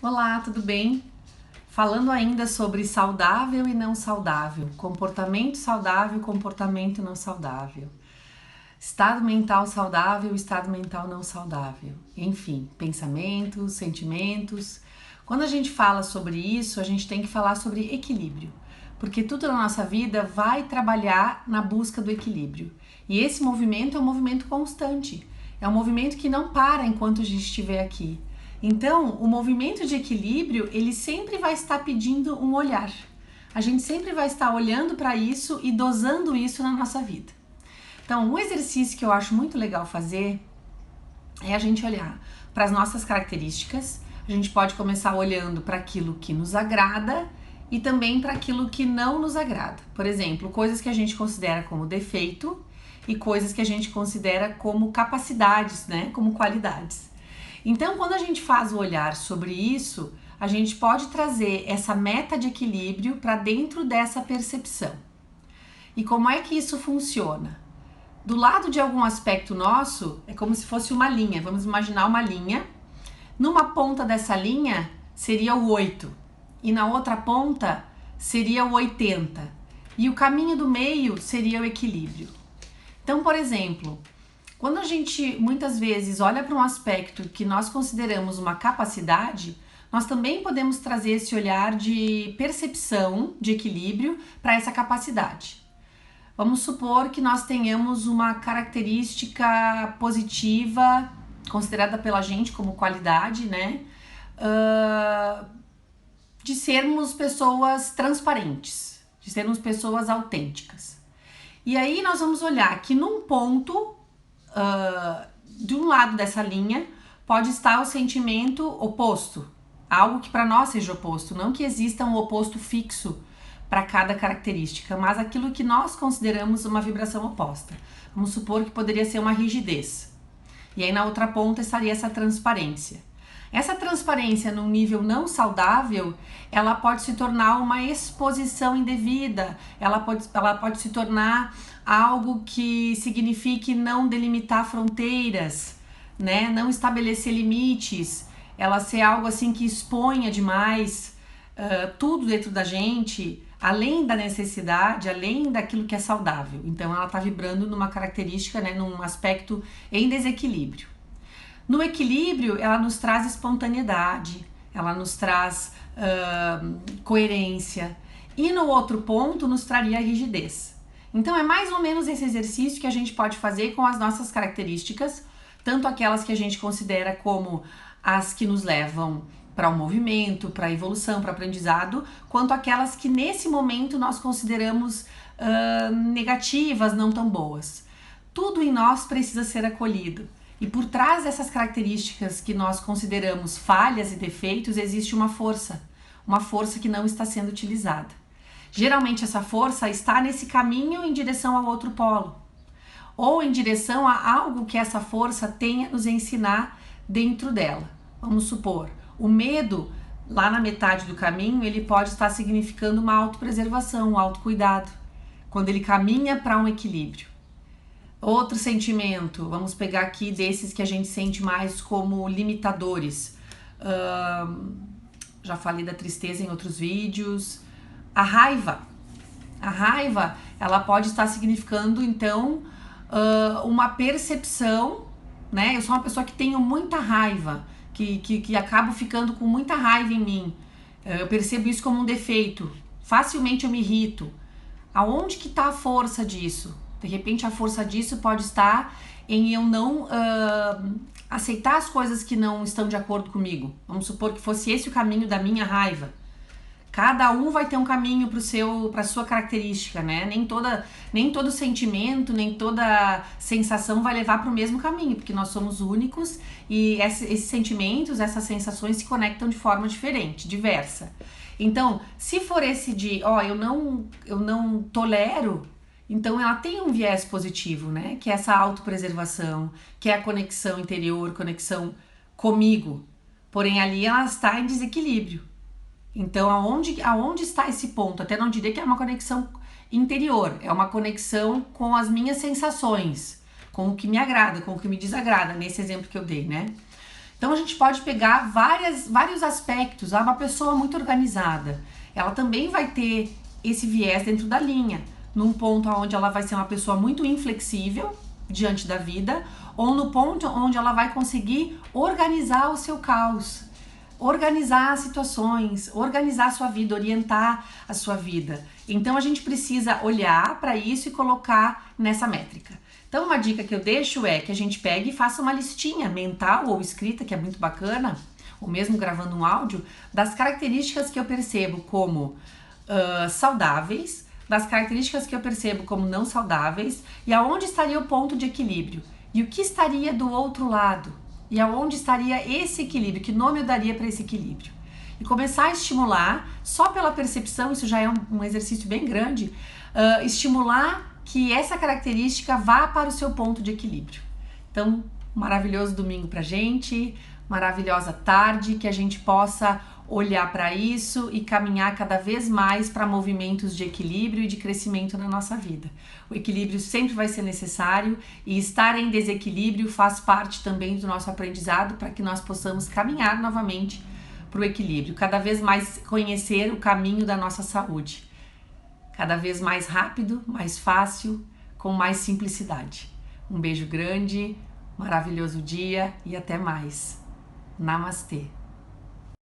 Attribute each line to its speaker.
Speaker 1: Olá, tudo bem? Falando ainda sobre saudável e não saudável, comportamento saudável e comportamento não saudável, estado mental saudável e estado mental não saudável, enfim, pensamentos, sentimentos. Quando a gente fala sobre isso, a gente tem que falar sobre equilíbrio, porque tudo na nossa vida vai trabalhar na busca do equilíbrio. E esse movimento é um movimento constante, é um movimento que não para enquanto a gente estiver aqui. Então, o movimento de equilíbrio, ele sempre vai estar pedindo um olhar. A gente sempre vai estar olhando para isso e dosando isso na nossa vida. Então, um exercício que eu acho muito legal fazer é a gente olhar para as nossas características. A gente pode começar olhando para aquilo que nos agrada e também para aquilo que não nos agrada. Por exemplo, coisas que a gente considera como defeito e coisas que a gente considera como capacidades, né, como qualidades. Então, quando a gente faz o olhar sobre isso, a gente pode trazer essa meta de equilíbrio para dentro dessa percepção. E como é que isso funciona? Do lado de algum aspecto nosso, é como se fosse uma linha. Vamos imaginar uma linha. Numa ponta dessa linha seria o 8 e na outra ponta seria o 80. E o caminho do meio seria o equilíbrio. Então, por exemplo, quando a gente muitas vezes olha para um aspecto que nós consideramos uma capacidade, nós também podemos trazer esse olhar de percepção, de equilíbrio para essa capacidade. Vamos supor que nós tenhamos uma característica positiva, considerada pela gente como qualidade, né? De sermos pessoas transparentes, de sermos pessoas autênticas. E aí nós vamos olhar que num ponto, de um lado dessa linha, pode estar o sentimento oposto, algo que para nós seja oposto, não que exista um oposto fixo para cada característica, mas aquilo que nós consideramos uma vibração oposta. Vamos supor que poderia ser uma rigidez. E aí na outra ponta estaria essa transparência. Essa transparência num nível não saudável, ela pode se tornar uma exposição indevida, ela pode se tornar algo que signifique não delimitar fronteiras, né? Não estabelecer limites, ela ser algo assim que exponha demais tudo dentro da gente, além da necessidade, além daquilo que é saudável. Então ela está vibrando numa característica, né, num aspecto em desequilíbrio. No equilíbrio, ela nos traz espontaneidade, ela nos traz coerência, e no outro ponto nos traria rigidez. Então é mais ou menos esse exercício que a gente pode fazer com as nossas características, tanto aquelas que a gente considera como as que nos levam para o movimento, para a evolução, para o aprendizado, quanto aquelas que nesse momento nós consideramos negativas, não tão boas. Tudo em nós precisa ser acolhido. E por trás dessas características que nós consideramos falhas e defeitos, existe uma força que não está sendo utilizada. Geralmente essa força está nesse caminho em direção ao outro polo, ou em direção a algo que essa força tenha a nos ensinar dentro dela. Vamos supor, o medo, lá na metade do caminho, ele pode estar significando uma autopreservação, um autocuidado, quando ele caminha para um equilíbrio. Outro sentimento, vamos pegar aqui desses que a gente sente mais como limitadores. Já falei da tristeza em outros vídeos. A raiva, ela pode estar significando, então, uma percepção, né? Eu sou uma pessoa que tenho muita raiva, que acabo ficando com muita raiva em mim. Eu percebo isso como um defeito. Facilmente eu me irrito. Aonde que está a força disso? De repente a força disso pode estar em eu não aceitar as coisas que não estão de acordo comigo. Vamos supor que fosse esse o caminho da minha raiva. Cada um vai ter um caminho para a sua característica, né? Nem todo sentimento, nem toda sensação vai levar para o mesmo caminho, porque nós somos únicos e esses sentimentos, essas sensações se conectam de forma diferente, diversa. Então, se for esse de, eu não tolero, então ela tem um viés positivo, né? Que é essa autopreservação, que é a conexão interior, conexão comigo. Porém, ali ela está em desequilíbrio. Então, aonde está esse ponto? Até não diria que é uma conexão interior, é uma conexão com as minhas sensações, com o que me agrada, com o que me desagrada, nesse exemplo que eu dei, né? Então a gente pode pegar vários aspectos. Uma pessoa muito organizada, ela também vai ter esse viés dentro da linha, num ponto onde ela vai ser uma pessoa muito inflexível diante da vida, ou no ponto onde ela vai conseguir organizar o seu caos, organizar as situações, organizar a sua vida, orientar a sua vida. Então a gente precisa olhar para isso e colocar nessa métrica. Então uma dica que eu deixo é que a gente pegue e faça uma listinha mental ou escrita, que é muito bacana, ou mesmo gravando um áudio, das características que eu percebo como saudáveis, das características que eu percebo como não saudáveis, e aonde estaria o ponto de equilíbrio, e o que estaria do outro lado, e aonde estaria esse equilíbrio, que nome eu daria para esse equilíbrio. E começar a estimular, só pela percepção, isso já é um exercício bem grande, estimular que essa característica vá para o seu ponto de equilíbrio. Então, maravilhoso domingo pra gente, maravilhosa tarde, que a gente possa olhar para isso e caminhar cada vez mais para movimentos de equilíbrio e de crescimento na nossa vida. O equilíbrio sempre vai ser necessário e estar em desequilíbrio faz parte também do nosso aprendizado para que nós possamos caminhar novamente para o equilíbrio, cada vez mais conhecer o caminho da nossa saúde, cada vez mais rápido, mais fácil, com mais simplicidade. Um beijo grande, maravilhoso dia e até mais. Namastê!